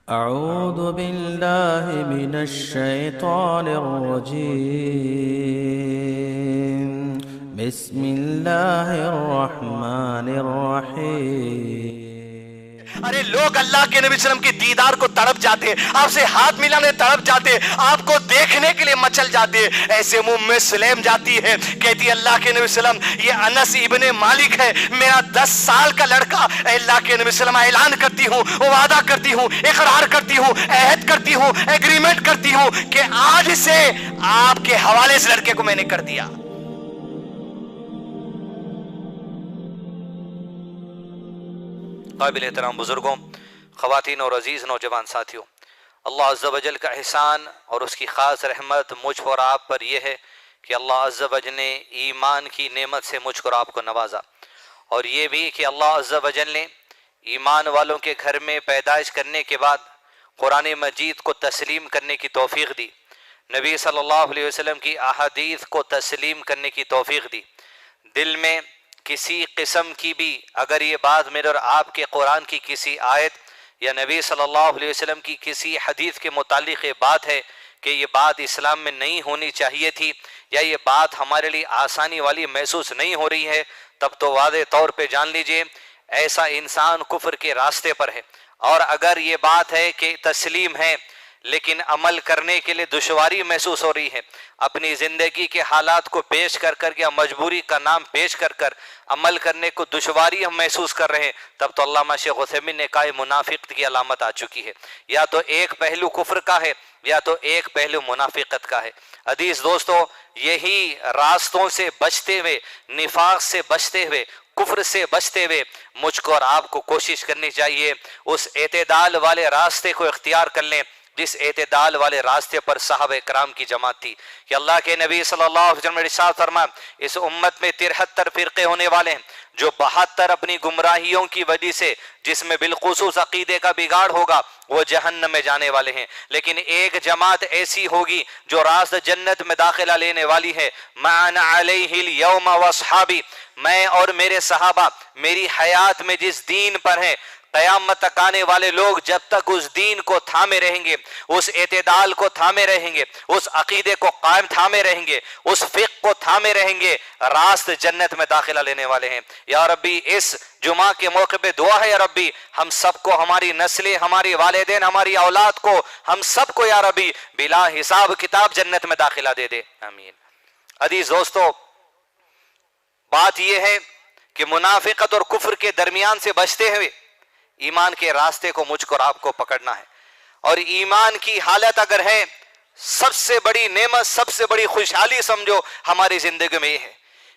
أعوذ بالله من الشيطان الرجيم بسم الله الرحمن الرحيم ارے لوگ اللہ کے نبی صلی اللہ علیہ وسلم کی دیدار کو تڑپ جاتے، آپ سے ہاتھ ملانے تڑپ جاتے، آپ کو دیکھنے کے لیے مچل جاتے۔ ایسے منہ میں سلیم جاتی ہے، کہتی اللہ کے نبی صلی اللہ علیہ وسلم یہ انس ابن مالک ہے، میرا 10 سال کا لڑکا۔ اے اللہ کے نبی صلی اللہ علیہ وسلم اعلان کرتی ہوں، وعدہ کرتی ہوں، اقرار کرتی ہوں، عہد کرتی ہوں، ایگریمنٹ کرتی ہوں کہ آج سے آپ کے حوالے سے لڑکے کو میں نے کر دیا۔ قابل احترام بزرگوں، خواتین اور عزیز نوجوان ساتھیوں، اللہ عز و جل کا احسان اور اس کی خاص رحمت مجھ اور آپ پر یہ ہے کہ اللہ عز و جل نے ایمان کی نعمت سے مجھ اور آپ کو نوازا، اور یہ بھی کہ اللہ عز و جل نے ایمان والوں کے گھر میں پیدائش کرنے کے بعد قرآن مجید کو تسلیم کرنے کی توفیق دی، نبی صلی اللہ علیہ وسلم کی احادیث کو تسلیم کرنے کی توفیق دی۔ دل میں کسی قسم کی بھی اگر یہ بات میرے اور آپ کے قرآن کی کسی آیت یا نبی صلی اللہ علیہ وسلم کی کسی حدیث کے متعلق یہ بات ہے کہ یہ بات اسلام میں نہیں ہونی چاہیے تھی، یا یہ بات ہمارے لیے آسانی والی محسوس نہیں ہو رہی ہے، تب تو واضح طور پہ جان لیجئے ایسا انسان کفر کے راستے پر ہے۔ اور اگر یہ بات ہے کہ تسلیم ہے لیکن عمل کرنے کے لیے دشواری محسوس ہو رہی ہے، اپنی زندگی کے حالات کو پیش کر کر یا مجبوری کا نام پیش کر کر عمل کرنے کو دشواری ہم محسوس کر رہے ہیں، تب تو علامہ شیخ عثیمین نے کہا منافق کی علامت آ چکی ہے، یا تو ایک پہلو کفر کا ہے یا تو ایک پہلو منافقت کا ہے۔ عزیز دوستو، یہی راستوں سے بچتے ہوئے، نفاق سے بچتے ہوئے، کفر سے بچتے ہوئے مجھ کو اور آپ کو کوشش کرنی چاہیے اس اعتدال والے راستے کو اختیار کر لیں جس اعتدال والے راستے پر صحابہ کرام کی جماعت تھی۔ کہ اللہ کے نبی صلی اللہ علیہ وسلم نے ارشاد فرمایا اس امت میں 73 فرقے ہونے والے ہیں، جو 72 اپنی گمراہیوں کی وجہ سے جس میں بالخصوص عقیدے کا بگاڑ ہوگا وہ جہنم میں جانے والے ہیں، لیکن ایک جماعت ایسی ہوگی جو راست جنت میں داخلہ لینے والی ہے۔ ما انا علیہ اليوم واصحابی، میں اور میرے صحابہ میری حیات میں جس دین پر ہیں، قیامت تک آنے والے لوگ جب تک اس دین کو تھامے رہیں گے، اس اعتدال کو تھامے رہیں گے، اس عقیدے کو قائم تھامے رہیں گے، اس فقہ کو تھامے رہیں گے، راست جنت میں داخلہ لینے والے ہیں۔ یا ربی اس جمعہ کے موقع پہ دعا ہے، یا ربی ہم سب کو، ہماری نسلیں، ہماری والدین، ہماری اولاد کو، ہم سب کو یا ربی بلا حساب کتاب جنت میں داخلہ دے دے، آمین۔ عزیز دوستو، بات یہ ہے کہ منافقت اور کفر کے درمیان سے بچتے ہوئے ایمان کے راستے کو مجھ کو اور آپ کو پکڑنا ہے، اور ایمان کی حالت اگر ہے، سب سے بڑی نعمت، سب سے بڑی خوشحالی سمجھو ہماری زندگی میں یہ ہے۔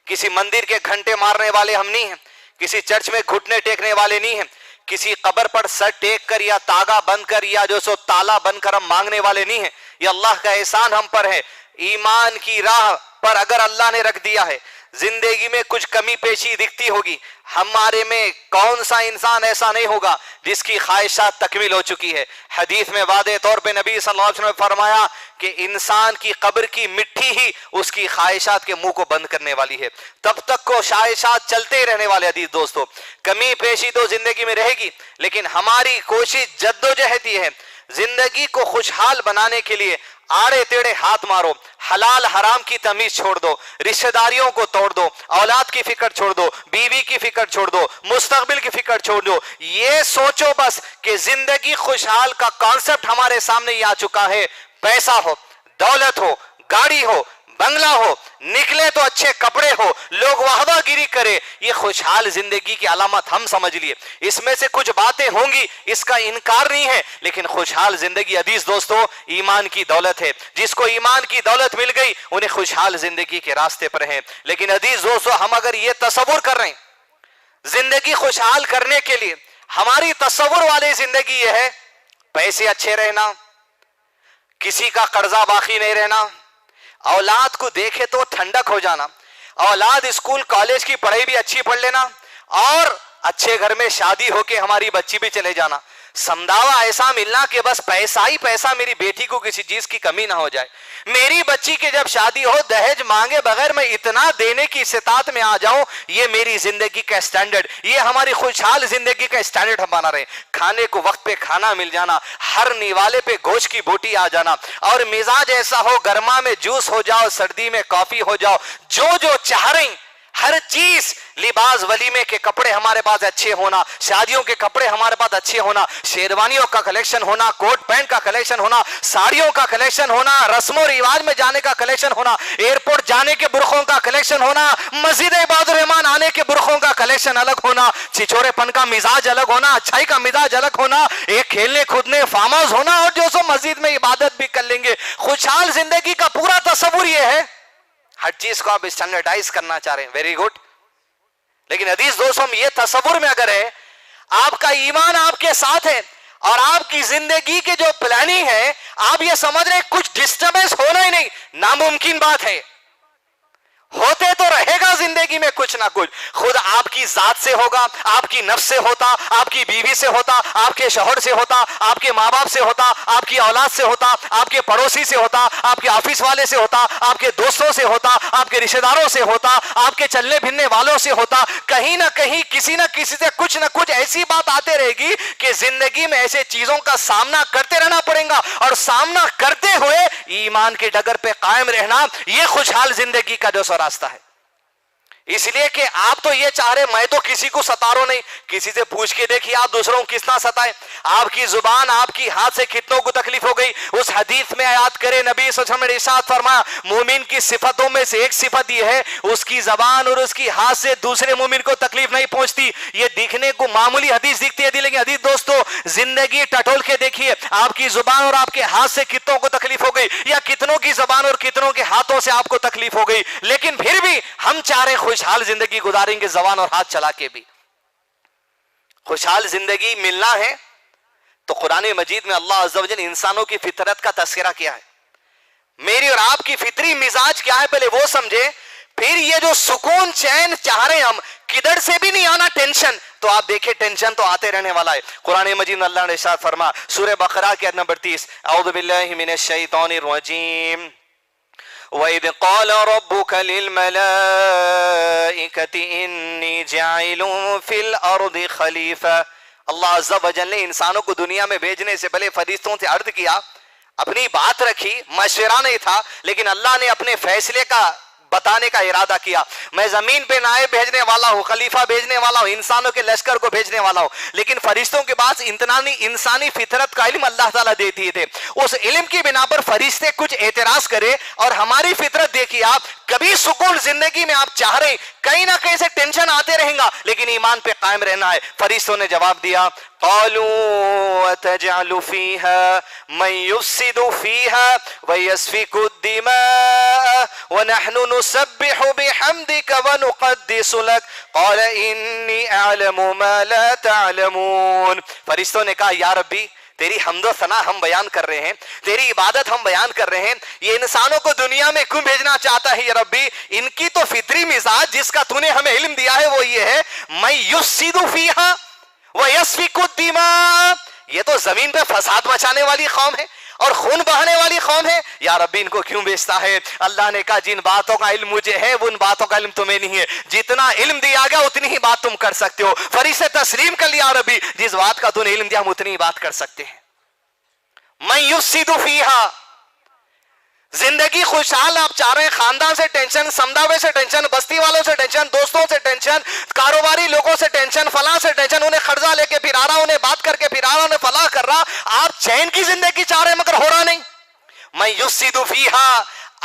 کسی مندر کے گھنٹے مارنے والے ہم نہیں ہیں، کسی چرچ میں گھٹنے ٹیکنے والے نہیں ہیں، کسی قبر پر سر ٹیک کر یا تاگا بند کر یا جو سو تالا بند کر ہم مانگنے والے نہیں ہیں۔ یہ اللہ کا احسان ہم پر ہے۔ ایمان کی راہ پر اگر اللہ نے رکھ دیا ہے، زندگی میں کچھ کمی پیشی دکھتی ہوگی، ہمارے میں کون سا انسان ایسا نہیں ہوگا جس کی خواہشات تکمیل ہو چکی ہے۔ حدیث میں واضح طور پہ نبی صلی اللہ علیہ وسلم نے فرمایا کہ انسان کی قبر کی مٹی ہی اس کی خواہشات کے منہ کو بند کرنے والی ہے، تب تک کو خواہشات چلتے ہی رہنے والے۔ عزیز دوستو، کمی پیشی تو زندگی میں رہے گی، لیکن ہماری کوشش جدوجہد یہ ہے زندگی کو خوشحال بنانے کے لیے آڑے تیڑے ہاتھ مارو، حلال حرام کی تمیز چھوڑ دو، رشتہ داریوں کو توڑ دو، اولاد کی فکر چھوڑ دو، بیوی کی فکر چھوڑ دو، مستقبل کی فکر چھوڑ دو۔ یہ سوچو بس کہ زندگی خوشحال کا کانسیپٹ ہمارے سامنے ہی آ چکا ہے۔ پیسہ ہو، دولت ہو، گاڑی ہو، بنگلہ ہو، نکلے تو اچھے کپڑے ہو، لوگ واہوا گیری کرے، یہ خوشحال زندگی کی علامت ہم سمجھ لیے۔ اس میں سے کچھ باتیں ہوں گی، اس کا انکار نہیں ہے، لیکن خوشحال زندگی عزیز دوستو ایمان کی دولت ہے۔ جس کو ایمان کی دولت مل گئی انہیں خوشحال زندگی کے راستے پر ہیں۔ لیکن عزیز دوستو، ہم اگر یہ تصور کر رہے ہیں زندگی خوشحال کرنے کے لیے، ہماری تصور والی زندگی یہ ہے پیسے اچھے رہنا، کسی کا قرضہ باقی نہیں رہنا، اولاد کو دیکھے تو ٹھنڈک ہو جانا، اولاد اسکول کالج کی پڑھائی بھی اچھی پڑھ لینا، اور اچھے گھر میں شادی ہو کے ہماری بچی بھی چلے جانا۔ سمداوا ایسا ملنا کہ بس پیسہ ہی پیسہ، میری بیٹی کو کسی چیز کی کمی نہ ہو جائے، میری بچی کے جب شادی ہو دہیج مانگے بغیر میں اتنا دینے کی استطاعت میں آ جاؤں، یہ میری زندگی کا سٹینڈرڈ، یہ ہماری خوشحال زندگی کا سٹینڈرڈ ہم بنا رہے ہیں۔ کھانے کو وقت پہ کھانا مل جانا، ہر نیوالے پہ گوشت کی بوٹی آ جانا، اور مزاج ایسا ہو گرما میں جوس ہو جاؤ، سردی میں کافی ہو جاؤ، جو چاہ رہے ہیں ہر چیز، لباس ولیمے کے کپڑے ہمارے پاس اچھے ہونا، شادیوں کے کپڑے ہمارے پاس اچھے ہونا، شیروانیوں کا کلیکشن ہونا، کوٹ پینٹ کا کلیکشن ہونا، ساڑیوں کا کلیکشن ہونا، رسم و رواج میں جانے کا کلیکشن ہونا، ایئرپورٹ جانے کے برقعوں کا کلیکشن ہونا، مسجد عباد الرحمان آنے کے برقعوں کا کلیکشن الگ ہونا، چھچورے پن کا مزاج الگ ہونا، اچھائی کا مزاج الگ ہونا، ایک کھیلنے کودنے فارم ہاؤس ہونا، اور جو سو مسجد میں عبادت بھی کر لیں گے۔ خوشحال زندگی کا پورا تصور یہ ہے، ہر چیز کو آپ اسٹینڈرڈائز کرنا چاہ رہے ہیں، ویری گڈ، لیکن عزیز دوستوں یہ تصور میں اگر ہے آپ کا ایمان آپ کے ساتھ ہے اور آپ کی زندگی کے جو پلاننگ ہے آپ یہ سمجھ رہے ہیں کچھ ڈسٹربنس ہونا ہی نہیں، ناممکن بات ہے، ہوتے تو رہے گا زندگی میں کچھ نہ کچھ، خود آپ کی ذات سے ہوگا، آپ کی نفس سے ہوتا، آپ کی بیوی سے ہوتا، آپ کے شوہر سے ہوتا، آپ کے ماں باپ سے ہوتا، آپ کی اولاد سے ہوتا، آپ کے پڑوسی سے ہوتا، آپ کے آفس والے سے ہوتا، آپ کے دوستوں سے ہوتا، آپ کے رشتہ داروں سے ہوتا، آپ کے چلنے پھرنے والوں سے ہوتا، کہیں نہ کہیں کسی نہ کسی سے کچھ نہ کچھ ایسی بات آتے رہے گی کہ زندگی میں ایسے چیزوں کا سامنا کرتے رہنا پڑے گا، اور سامنا کرتے ہوئے ایمان کے ڈگر پہ قائم رہنا، یہ خوشحال زندگی کا جو راستہ ہے۔ اس لیے کہ آپ تو یہ چاہ رہے میں تو کسی کو ستاروں نہیں، کسی سے پوچھ کے دیکھیے آپ دوسروں کو کتنا ستائے، آپ کی زبان آپ کی ہاتھ سے کتنوں کو تکلیف ہو گئی۔ اس حدیث میں آیات کرے نبی صلی اللہ علیہ وسلم نے ارشاد فرمایا مومن کی صفتوں میں سے ایک صفت یہ ہے اس کی زبان اور اس کی ہاتھ سے دوسرے مومن کو تکلیف نہیں پہنچتی۔ یہ دیکھنے کو معمولی حدیث دکھتی ہے لیکن حدیث دوستو زندگی ٹٹول کے دیکھیے آپ کی زبان اور آپ کے ہاتھ سے کتنوں کو تکلیف ہو گئی، یا کتنوں کی زبان اور کتنوں کے ہاتھوں سے آپ کو تکلیف ہو گئی، لیکن پھر بھی ہم چاہ رہے خوشحال زندگی گزاریں گے زبان اور ہاتھ چلا کے بھی۔ خوشحال زندگی ملنا ہے تو قرآن مجید میں اللہ عز و جل انسانوں کی فطرت کا تذکرہ کیا ہے، میری اور آپ کی فطری مزاج کیا ہے پہلے وہ سمجھے، پھر یہ جو سکون چین چاہ رہے ہیں ہم کدھر سے بھی نہیں آنا ٹینشن، تو آپ دیکھیں ٹینشن تو آتے رہنے والا ہے۔ قرآن مجید میں اللہ نے ارشاد فرما سورہ بقرہ کی آیت نمبر 30 اعوذ باللہ من الشیطان الرجیم وَإِذْ قَالَ رَبُّكَ لِلْمَلَائِكَةِ إِنِّي جَاعِلٌ فِي الْأَرْضِ خَلِيفَةً، اللہ عز و جل نے انسانوں کو دنیا میں بھیجنے سے پہلے فرشتوں سے عرض کیا، اپنی بات رکھی، مشورہ نہیں تھا، لیکن اللہ نے اپنے فیصلے کا بتانے کا ارادہ کیا، میں زمین پہ نائب بھیجنے والا ہوں، خلیفہ بھیجنے والا ہوں، انسانوں کے لشکر کو بھیجنے والا ہوں، لیکن فرشتوں کے پاس انسانی فطرت کا علم اللہ تعالیٰ دیتی تھے، اس علم کی بنا پر فرشتے کچھ اعتراض کرے، اور ہماری فطرت دیکھیے آپ کبھی سکون زندگی میں آپ چاہ رہے کہیں نہ کہیں سے ٹینشن آتے رہیں گا لیکن ایمان پہ قائم رہنا ہے۔ فرشتوں نے جواب دیا قالوا وتجعل فيها من يفسد فيها ويسفك الدماء ونحن نسبح بحمدك ونقدس لك قال إني أعلم ما لا تعلمون۔ فرشتوں نے کہا یا ربی تیری حمد و ثنا ہم بیان کر رہے ہیں، تیری عبادت ہم بیان کر رہے ہیں، یہ انسانوں کو دنیا میں کیوں بھیجنا چاہتا ہے یا ربی؟ ان کی تو فطری مزاج جس کا تو نے ہمیں علم دیا ہے وہ یہ ہے من یفسد فیہا وَيَسْفِكُ الدِّمَاء، یہ تو زمین پہ فساد مچانے والی قوم ہے اور خون بہانے والی قوم ہے، یا ربی ان کو کیوں بیچتا ہے؟ اللہ نے کہا جن باتوں کا علم مجھے ہے ان باتوں کا علم تمہیں نہیں ہے، جتنا علم دیا گیا اتنی ہی بات تم کر سکتے ہو۔ فرشتے تسلیم کر لیا ربی جس بات کا تو نے علم دیا ہم اتنی ہی بات کر سکتے ہیں۔ مَن يُفْسِدُ فِيهَا، زندگی خوشحال آپ چاہ رہے ہیں، خاندان سے ٹینشن، سمداوے سے ٹینشن، بستی والوں سے ٹینشن، دوستوں سے ٹینشن، کاروباری لوگوں سے ٹینشن، فلاں سے ٹینشن، انہیں قرضہ لے کے پھر آ رہا، انہیں بات کر کے پھر آ رہا، انہیں فلاں کر رہا، آپ چین کی زندگی چاہ رہے ہیں مگر ہو رہا نہیں۔ میں یفسد فیہا،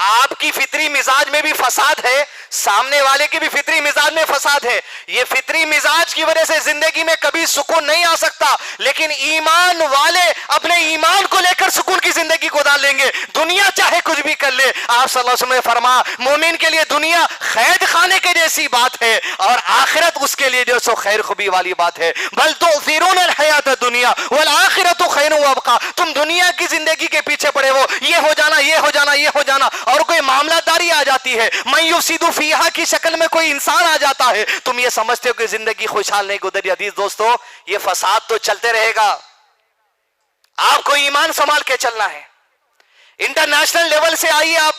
آپ کی فطری مزاج میں بھی فساد ہے، سامنے والے کی بھی فطری مزاج میں فساد ہے، یہ فطری مزاج کی وجہ سے زندگی میں کبھی سکون نہیں آ سکتا، لیکن ایمان والے اپنے ایمان کو لے کر سکون کی زندگی کو ڈال لیں گے، دنیا چاہے کچھ بھی کر لے۔ آپ صلی اللہ علیہ وسلم نے فرمایا مومن کے لیے دنیا قید خانے کے جیسی بات ہے اور آخرت اس کے لیے جو سو خیر خوبی والی بات ہے۔ بل تؤثرون الحیات الدنیا والآخرۃ خیر وابقیٰ، تم دنیا کی زندگی کے پیچھے پڑے ہو، یہ ہو جانا یہ ہو جانا یہ ہو جانا، اور کوئی معاملہ داری آ جاتی ہے، من یفسد فیہا کی شکل میں کوئی انسان آ جاتا ہے، تم یہ سمجھتے ہو کہ زندگی خوشحال نہیں گزری۔ عزیز دوستو یہ فساد تو چلتے رہے گا، آپ کو ایمان سنبھال کے چلنا ہے. انٹرنیشنل لیول سے آئیے, آپ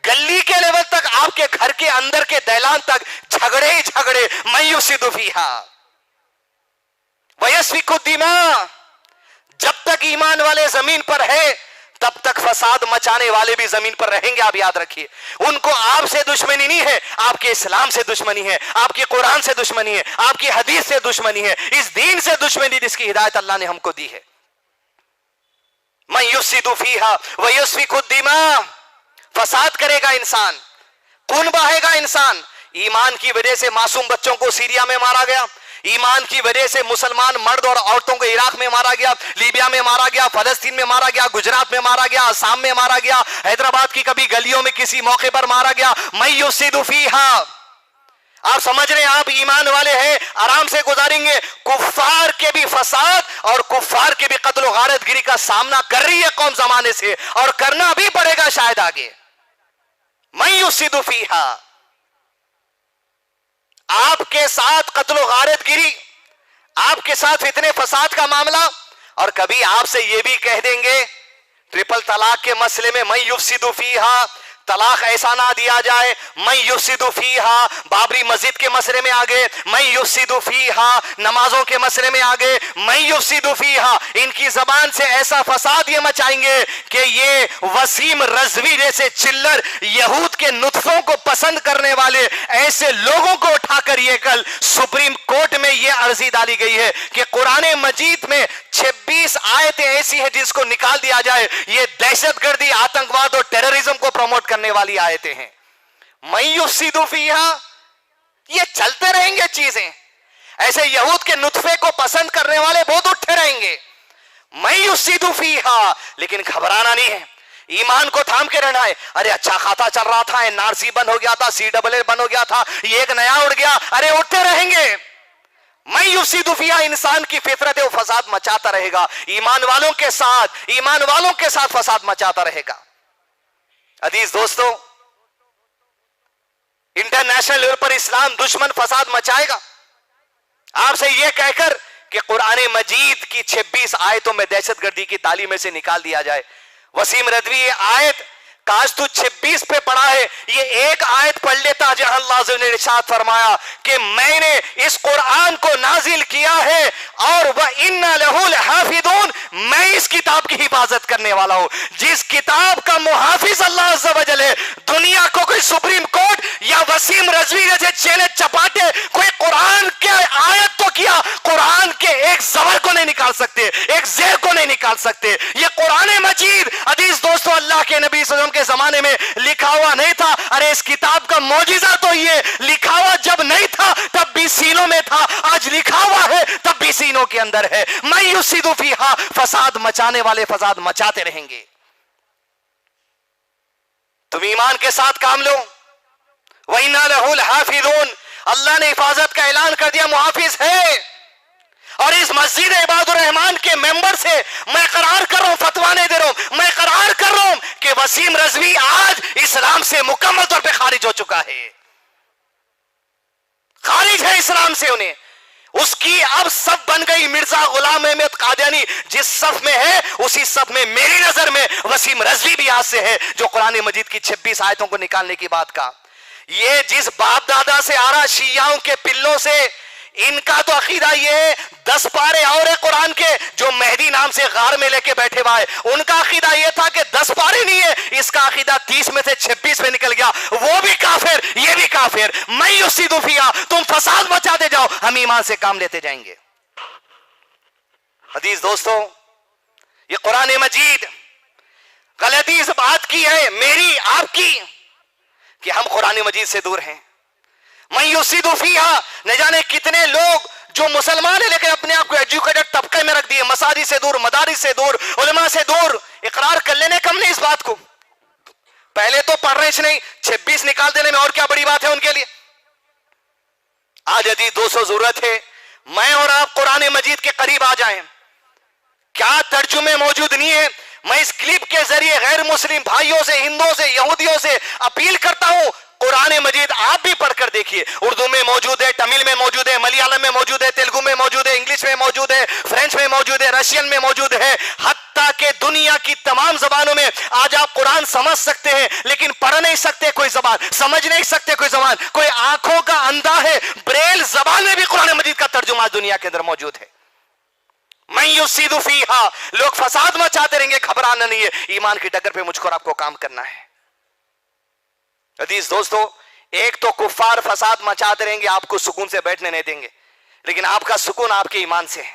گلی کے لیول تک, آپ کے گھر کے اندر کے دہلان تک جھگڑے ہی جھگڑے. من یفسد فیہا ویسفک الدماء. جب تک ایمان والے زمین پر ہے تب تک فساد مچانے والے بھی زمین پر رہیں گے. آپ یاد رکھیے, ان کو آپ سے دشمنی نہیں ہے, آپ کے اسلام سے دشمنی ہے, آپ کی قرآن سے دشمنی ہے, آپ کی حدیث سے دشمنی ہے, اس دین سے دشمنی جس کی ہدایت اللہ نے ہم کو دی ہے. من یفسد فیہا ویسفک الدماء. فساد کرے گا انسان, خون بہے گا انسان. ایمان کی وجہ سے معصوم بچوں کو سیریا میں مارا گیا, ایمان کی وجہ سے مسلمان مرد اور عورتوں کو عراق میں مارا گیا, لیبیا میں مارا گیا, فلسطین میں مارا گیا, گجرات میں مارا گیا, آسام میں مارا گیا, حیدرآباد کی کبھی گلیوں میں کسی موقع پر مارا گیا. من یفسد فیہا. آپ سمجھ رہے ہیں آپ ایمان والے ہیں, آرام سے گزاریں گے. کفار کے بھی فساد اور کفار کے بھی قتل و غارت گری کا سامنا کر رہی ہے قوم زمانے سے, اور کرنا بھی پڑے گا شاید آگے. من یفسد فیہا. آپ کے ساتھ قتل و غارت گری, آپ کے ساتھ فتنے فساد کا معاملہ, اور کبھی آپ سے یہ بھی کہہ دیں گے ٹرپل طلاق کے مسئلے میں من یفسد فیہا, طلاق ایسا نہ دیا جائے. من یفسد فیہا. بابری مسجد کے مسئلے میں آگے من یفسد فیہا, نمازوں کے مسئلے میں آگے من یفسد فیہا. ان کی زبان سے ایسا فساد یہ مچائیں گے کہ یہ وسیم رضوی جیسے چلر یہود کے نطفوں کو پسند کرنے والے ایسے لوگوں کو اٹھا کر یہ کل سپریم کورٹ میں یہ عرضی ڈالی گئی ہے کہ قرآن مجید میں 26 آیتیں ایسی ہیں جس کو نکال دیا جائے, یہ دہشت گردی, آتنکواد اور ٹیررزم کو پروموٹ کرنے والی آیتیں ہیں. من یفسد فیہا. یہ چلتے رہیں گے چیزیں, ایسے یہود کے نطفے کو پسند کرنے والے بہت اٹھے رہیں گے. من یفسد فیہا. لیکن گھبرانا نہیں ہے, ایمان کو تھام کے رہنا ہے. ارے اچھا خاصا چل رہا تھا, NRC بند ہو گیا تھا, CAA بند ہو گیا تھا, یہ ایک نیا اڑ گیا, ارے اٹھتے رہیں گے. من یفسد فیہا. انسان کی فطرت ہے, وہ فساد مچاتا رہے گا, ایمان والوں کے ساتھ فساد مچاتا رہے گا. عزیز دوستو, انٹرنیشنل لیول پر اسلام دشمن فساد مچائے گا. آپ سے یہ کہہ کر کہ قرآن مجید کی 26 آیتوں میں دہشت گردی کی تعلیم میں سے نکال دیا جائے. وسیم رضوی یہ آیت کاش تو 26 پہ پڑھا ہے, یہ ایک آیت پڑھ لیتا جہاں اللہ عز و جل نے ارشاد فرمایا کہ میں نے اس قرآن کو نازل کیا ہے اور وَإِنَّ لَهُ لَحَافِظُونَ, میں اس کتاب کی حفاظت کرنے والا ہوں. جس کتاب کا محافظ اللہ عز و جل ہے, دنیا کو کوئی سپریم کورٹ یا وسیم رضوی جیسے چیلے چپاٹے کوئی قرآن کے آیت تو کیا, قرآن کے ایک زبر کو نہیں نکال سکتے, ایک زیر کو نہیں نکال سکتے. یہ قرآن مجید عزیز دوستو اللہ کے نبی صلی اللہ علیہ وسلم کے زمانے میں لکھا ہوا نہیں تھا. ارے اس کتاب کا معجزہ تو یہ, لکھا ہوا جب نہیں تھا تب بھی سینوں میں تھا, آج لکھا ہوا ہے تب بھی سینوں کے اندر ہے. من یفسد فیہا. فساد مچانے والے فساد مچاتے رہیں گے. تم ایمان کے ساتھ کام لو. وَإِنَّا لَهُ لَحَافِظُونَ. اللہ نے حفاظت کا اعلان کر دیا, محافظ ہے. اور اس مسجد عباد الرحمان کے ممبر سے میں قرار کر رہا ہوں, فتویٰ نہیں دے رہا ہوں, میں قرار کر رہا ہوں کہ وسیم رضوی آج اسلام سے مکمل طور پہ خارج ہو چکا ہے, خارج ہے اسلام سے. انہیں اس کی اب صف بن گئی مرزا غلام احمد قادیانی, جس صف میں ہے اسی صف میں میری نظر میں وسیم رضوی بھی آج سے ہے, جو قرآن مجید کی 26 آیتوں کو نکالنے کی بات کا. یہ جس باپ دادا سے آ رہا شیعوں کے پلوں سے, ان کا تو عقیدہ یہ ہے 10 پارے اور قرآن کے جو مہدی نام سے غار میں لے کے بیٹھے ہوا ہے, ان کا عقیدہ یہ تھا کہ 10 پارے نہیں ہے, اس کا عقیدہ 30 میں سے 26 میں نکل گیا. وہ بھی کافر, یہ بھی کافر. من یفسد فیہا. تم فساد مچاتے جاؤ, ہم ایمان سے کام لیتے جائیں گے. عزیز دوستو, یہ قرآن مجید غلطی اس بات کی ہے میری آپ کی کہ ہم قرآن مجید سے دور ہیں. من یفسد فیہا. نہ جانے کتنے لوگ جو مسلمان ہیں لیکن اپنے آپ کو ایجوکیٹڈ طبقے میں رکھ دیے, مساجد سے دور, مدارس سے دور, علماء سے دور. اقرار کر لینے کم نہیں اس بات کو, پہلے تو پڑھ رہے نہیں, 26 نکال دینے میں اور کیا بڑی بات ہے ان کے لیے. آج عزیز دوستو ضرورت ہے میں اور آپ قرآن مجید کے قریب آ جائیں. کیا ترجمے موجود نہیں ہے, میں اس کلپ کے ذریعے غیر مسلم بھائیوں سے, ہندوؤں سے, یہودیوں سے اپیل کرتا ہوں, قرآن مجید آپ بھی پڑھ کر دیکھیے، اردو میں موجود ہے، تمل میں موجود ہے، ملیالم میں موجود ہے، تیلگو میں موجود ہے، انگلش میں موجود ہے، فرینچ میں موجود ہے، رشین میں موجود ہے، حتیٰ کہ دنیا کی تمام زبانوں میں آج آپ قرآن سمجھ سکتے ہیں، لیکن پڑھ نہیں سکتے کوئی زبان، سمجھ نہیں سکتے کوئی زبان، کوئی آنکھوں کا اندھا ہے، بریل زبان میں بھی قرآن مجید کا ترجمہ دنیا کے اندر موجود ہے۔ من یفسد فیہا، لوگ فساد مچاتے رہیں گے، گھبرانا نہیں ہے، ایمان کی ڈگر پہ مجھ کو اور آپ کو کام کرنا ہے۔ عزیز دوستو، ایک تو کفار فساد مچاتے رہیں گے، آپ کو سکون سے بیٹھنے نہیں دیں گے، لیکن آپ کا سکون آپ کے ایمان سے ہے۔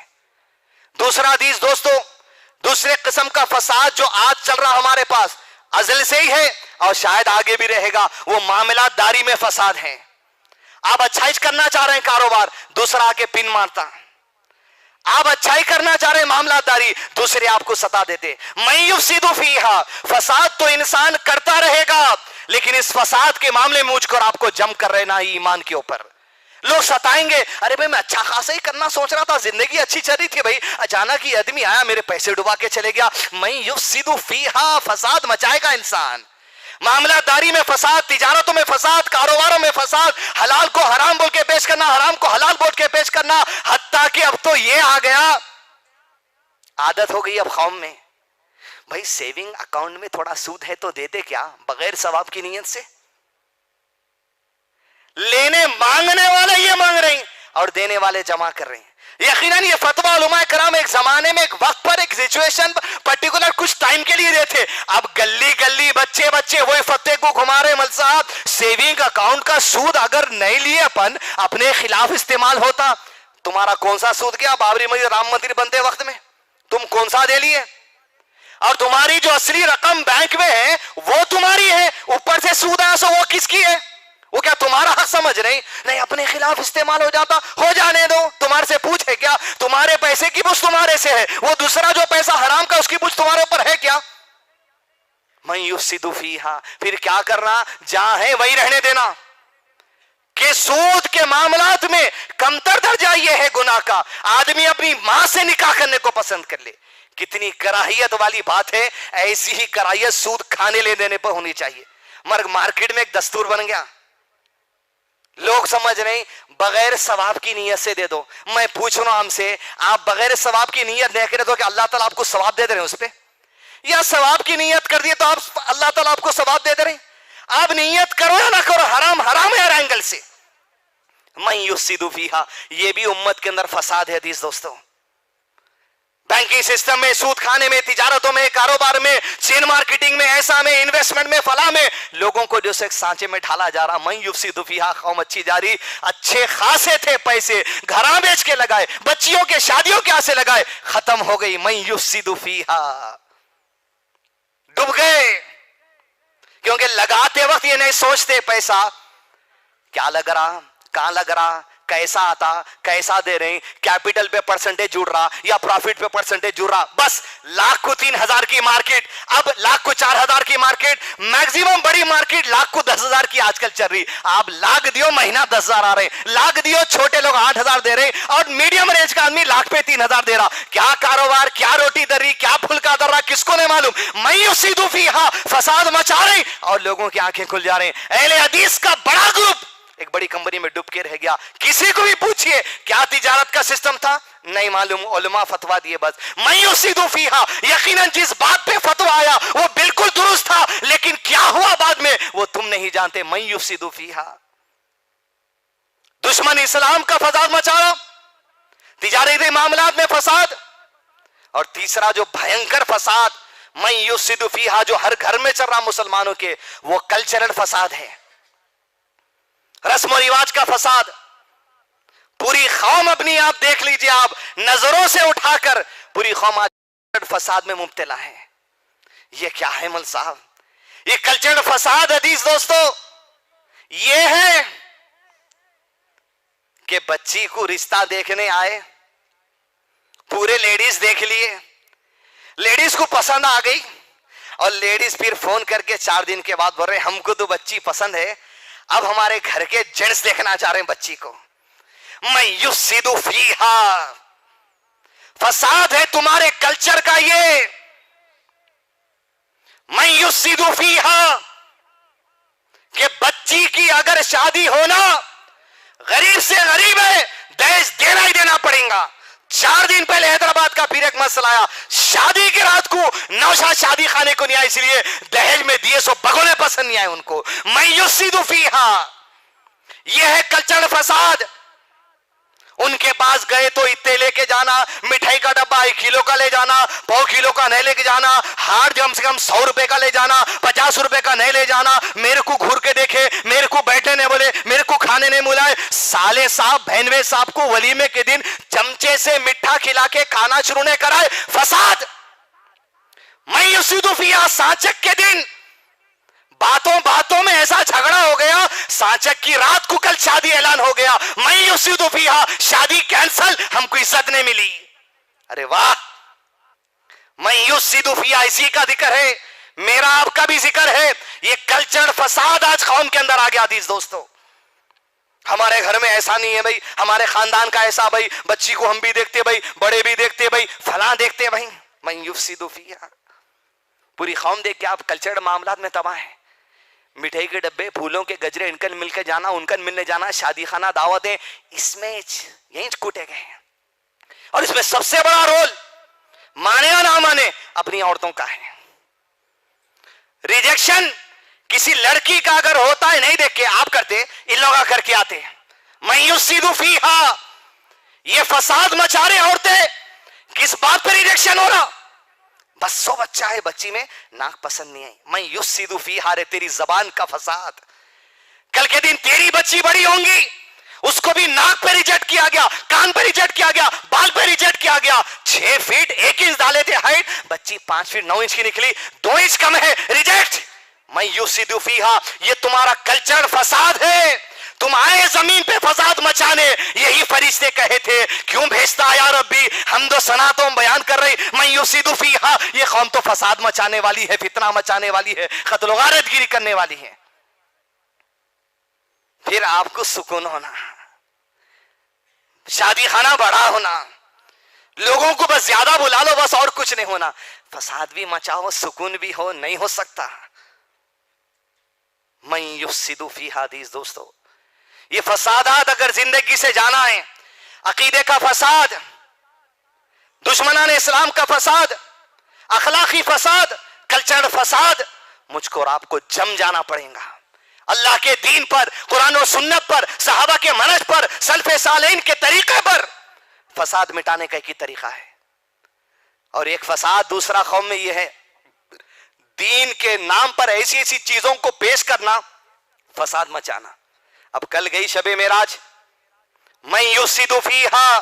دوسرا عزیز دوستو، دوسرے قسم کا فساد جو آج چل رہا ہمارے پاس ازل سے ہی ہے اور شاید آگے بھی رہے گا، وہ معاملات داری میں فساد ہے۔ آپ اچھائی کرنا چاہ رہے ہیں کاروبار، دوسرا آ کے پن مارتا، آپ اچھائی کرنا چاہ رہے ہیں معاملات داری، دوسرے آپ کو ستا دیتے۔ من یفسد فیہا، فساد تو انسان کرتا رہے گا، لیکن اس فساد کے معاملے میں مجھ کو اور آپ کو جم کر رہنا ہی ایمان کے اوپر۔ لوگ ستائیں گے، ارے بھائی میں اچھا خاصا ہی کرنا سوچ رہا تھا، زندگی اچھی چل رہی تھی بھائی، اچانک ہی آدمی آیا میرے پیسے ڈبا کے چلے گیا۔ من یفسد فیہا، فساد مچائے گا انسان، معاملہ داری میں فساد، تجارتوں میں فساد، کاروباروں میں فساد، حلال کو حرام بول کے پیش کرنا، حرام کو حلال بول کے پیش کرنا، حتیٰ کہ اب تو یہ آ گیا، عادت ہو گئی اب قوم میں، بھائی سیونگ اکاؤنٹ میں تھوڑا سود ہے تو دے دے کیا، بغیر ثواب کی نیت سے۔ لینے مانگنے والے یہ مانگ رہے ہیں اور دینے والے جمع کر رہے ہیں۔ یقیناً یہ فتویٰ علماء کرام ایک زمانے میں، ایک وقت پر، ایک سچویشن پرٹیکولر کچھ ٹائم کے لیے دیتے، اب گلی گلی بچے وہی فتوے کو گھما رہے۔ مل صاحب، سیونگ اکاؤنٹ کا سود اگر نہیں لیے اپن، اپنے خلاف استعمال ہوتا، تمہارا کون سا سود گیا بابری مسجد رام مندر بنتے وقت میں؟ تم کون سا دے لیے؟ اور تمہاری جو اصلی رقم بینک میں ہے وہ تمہاری ہے، اوپر سے سود آیا سو وہ کس کی ہے؟ وہ کیا تمہارا حق سمجھ رہے؟ نہیں، اپنے خلاف استعمال ہو جاتا، ہو جانے دو، تمہارے سے پوچھے کیا؟ تمہارے پیسے کی بوجھ تمہارے سے ہے، وہ دوسرا جو پیسہ حرام کا اس کی بوجھ تمہارے اوپر ہے کیا؟ من یفسد فیہا، پھر کیا کرنا؟ جہاں ہے وہی رہنے دینا۔ کہ سود کے معاملات میں کمتر درجہ یہ ہے گناہ کا، آدمی اپنی ماں سے نکاح کرنے کو پسند کر لے، کتنی کراہیت والی بات ہے۔ ایسی ہی کراہیت سود کھانے لے دینے پر ہونی چاہیے، مگر مارکیٹ میں ایک دستور بن گیا، لوگ سمجھ رہے ہیں بغیر ثواب کی نیت سے دے دو۔ میں پوچھ رہا ہوں ہم سے، آپ بغیر ثواب کی نیت نہیں کرے تو کہ اللہ تعالیٰ آپ کو ثواب دے دے رہے ہیں اس پہ؟ یا ثواب کی نیت کر دیے تو آپ اللہ تعالیٰ آپ کو ثواب دے دے رہے ہیں؟ آپ نیت کرو یا نہ کرو، حرام حرام ہے ہر اینگل سے۔ من یفسد فیہا، یہ بھی امت کے اندر فساد ہے عزیز دوستوں۔ بینکنگ سسٹم میں، سود کھانے میں، تجارتوں میں، کاروبار میں، چین مارکیٹنگ میں، ایسا میں، انویسٹمنٹ میں، فلاں میں، لوگوں کو جو ایک سانچے میں ڈھالا جا رہا۔ من یفسد فیہا، قوم اچھی جا رہی، اچھے خاصے تھے پیسے، گھراں بیچ کے لگائے، بچیوں کے شادیوں کے آسے لگائے، ختم ہو گئی۔ من یفسد فیہا، ڈوب گئے، کیونکہ لگاتے وقت یہ نہیں سوچتے پیسہ کیا لگ رہا، کہاں لگ رہا، کیسا آتا، کیسا دے رہے ہیں، کیپٹل پہ پرسنٹیج جڑ رہا یا پروفٹ پہ پرسنٹیج جڑ رہا۔ بس لاکھ کو 3,000 کی مارکیٹ، اب لاکھ کو 4,000 کی مارکیٹ، میکسیمم بڑی مارکیٹ لاکھ کو 10,000 کی آج کل چل رہی۔ آپ لاکھ دیو مہینہ 10,000 آ رہے ہیں، لاکھ دیو چھوٹے لوگ 8,000 دے رہے ہیں، اور میڈیم رینج کا آدمی لاکھ پہ 3,000 دے رہا۔ کیا کاروبار، کیا روٹی در رہی، کیا پھلکا در رہا، کس کو نہیں معلوم۔ من یفسد فیہا، فساد مچا رہے اور لوگوں کی آنکھیں کھل جا رہے ہیں۔ اہل حدیث کا بڑا گروپ ایک بڑی کمپنی میں ڈوب کے رہ گیا۔ کسی کو بھی پوچھئے کیا تجارت کا سسٹم تھا، نہیں معلوم، علماء فتویٰ دیے بس۔ من یفسد فیہا، یقیناً جس بات پہ فتویٰ آیا وہ بالکل درست تھا، لیکن کیا ہوا بعد میں وہ تم نہیں جانتے۔ من یفسد فیہا، دشمن اسلام کا فساد مچانا، تجارتی معاملات میں فساد، اور تیسرا جو بھینکر فساد من یفسد فیہا جو ہر گھر میں چل رہا مسلمانوں کے، وہ کلچرل فساد ہے، رسم و رواج کا فساد۔ پوری قوم اپنی آپ دیکھ لیجئے، آپ نظروں سے اٹھا کر پوری قوم آج فساد میں مبتلا ہے۔ یہ کیا ہے مل صاحب؟ یہ کلچرل فساد عزیز دوستو یہ ہے کہ بچی کو رشتہ دیکھنے آئے، پورے لیڈیز دیکھ لیے، لیڈیز کو پسند آ گئی، اور لیڈیز پھر فون کر کے 4 دن کے بعد بول رہے ہم کو تو بچی پسند ہے، اب ہمارے گھر کے جینٹس دیکھنا چاہ رہے ہیں بچی کو۔ من یفسد فیہا، فساد ہے تمہارے کلچر کا یہ۔ من یفسد فیہا، کہ بچی کی اگر شادی ہونا غریب سے غریب ہے دہیج دینا ہی دینا پڑے گا. 4 دن پہلے حیدرآباد کا پھر ایک مسئلہ آیا, شادی کی رات کو نوشاد شادی خانے کو نہیں آئے, اس لیے دہیج میں دیے سو بگونے پسند نہیں آئے ان کو. من یفسد فیہا, یہ ہے کلچر فساد. ان کے پاس گئے تو اتنے لے کے جانا, مٹھائی کا ڈبہ 1 کلو کا لے جانا, 1.25 کلو کا نہیں لے کے جانا, ہار کم سے کم 100 روپے کا لے جانا, 50 روپے کا نہیں لے جانا. میرے کو گھور کے دیکھے, میرے کو بیٹھے نہیں بولے, میرے کو کھانے نہیں بلائے. سالے صاحب بہنوے صاحب کو ولیمے کے دن چمچے سے مٹھا کھلا کے کھانا شروع نہیں کرائے. فساد. من یفسد فیہا, سانچک کے دن باتوں میں ایسا جھگڑا ہو گیا, سانچک کی رات کو کل شادی اعلان ہو گیا. من یفسد فیہا, شادی کینسل, ہم کو عزت نہیں ملی. ارے واہ, من یفسد فیہا اسی کا ذکر ہے, میرا آپ کا بھی ذکر ہے. یہ کلچر فساد آج قوم کے اندر آ گیا. عزیز دوستو, ہمارے گھر میں ایسا نہیں ہے بھائی, ہمارے خاندان کا ایسا بھائی, بچی کو ہم بھی دیکھتے بھائی, بڑے بھی دیکھتے بھائی, فلاں دیکھتے بھائی. من یفسد فیہا, پوری قوم دیکھ کے آپ کلچر معاملات میں تباہ ہیں. مٹھائی کے ڈبے, پھولوں کے گجرے, ان کن مل کے جانا, ان کن ملنے جانا, شادی خانہ, دعوتیں, اس میں یہیں کوٹے گئے ہیں. اور اس میں سب سے بڑا رول, مانے یا نہ مانے, اپنی عورتوں کا ہے. ریجیکشن کسی لڑکی کا اگر ہوتا ہے, نہیں دیکھ کے آپ کرتے, ان لوگوں کر کے آتے. من یفسد فیہا, یہ فساد مچا رہے عورتیں. کس بات پر ریجیکشن ہو رہا؟ بس 100 بچہ ہے, بچی میں ناک پسند نہیں آئی. من یفسد فیہا, رے تیری زبان کا فساد. کل کے دن تیری بچی بڑی ہوں گی, اس کو بھی ناک پہ ریجیکٹ کیا گیا, کان پہ ریجیکٹ کیا گیا, بال پہ ریجیکٹ کیا گیا. 6 فٹ 1 انچ ڈالے تھے ہائٹ, بچی 5 فٹ 9 انچ کی نکلی, 2 انچ کم ہے, ریجیکٹ. من یفسد فیہا, یہ تمہارا کلچر فساد ہے. تم آئے زمین پہ فساد مچانے, یہی فرشتے کہے تھے کیوں بھیجتا یا ربی, حمد و ثنا تو ہم بیان کر رہے. من یفسد فیہا, یہ قوم تو فساد مچانے والی ہے, فتنہ مچانے والی ہے, قتل و غارت گیری کرنے والی ہے. پھر آپ کو سکون ہونا, شادی خانہ بڑا ہونا, لوگوں کو بس زیادہ بلا لو بس, اور کچھ نہیں ہونا. فساد بھی مچاؤ, سکون بھی ہو, نہیں ہو سکتا. من یفسد فیہا. حدیث دوستو, یہ فسادات اگر زندگی سے جانا ہے, عقیدے کا فساد, دشمنان اسلام کا فساد, اخلاقی فساد, کلچر فساد, مجھ کو اور آپ کو جم جانا پڑے گا. اللہ کے دین پر, قرآن و سنت پر, صحابہ کے منہج پر, سلف صالحین کے طریقے پر فساد مٹانے کا ایک ہی طریقہ ہے. اور ایک فساد دوسرا قوم میں یہ ہے, دین کے نام پر ایسی ایسی چیزوں کو پیش کرنا, فساد مچانا. اب کل گئی شب معراج, من یفسد فیہا,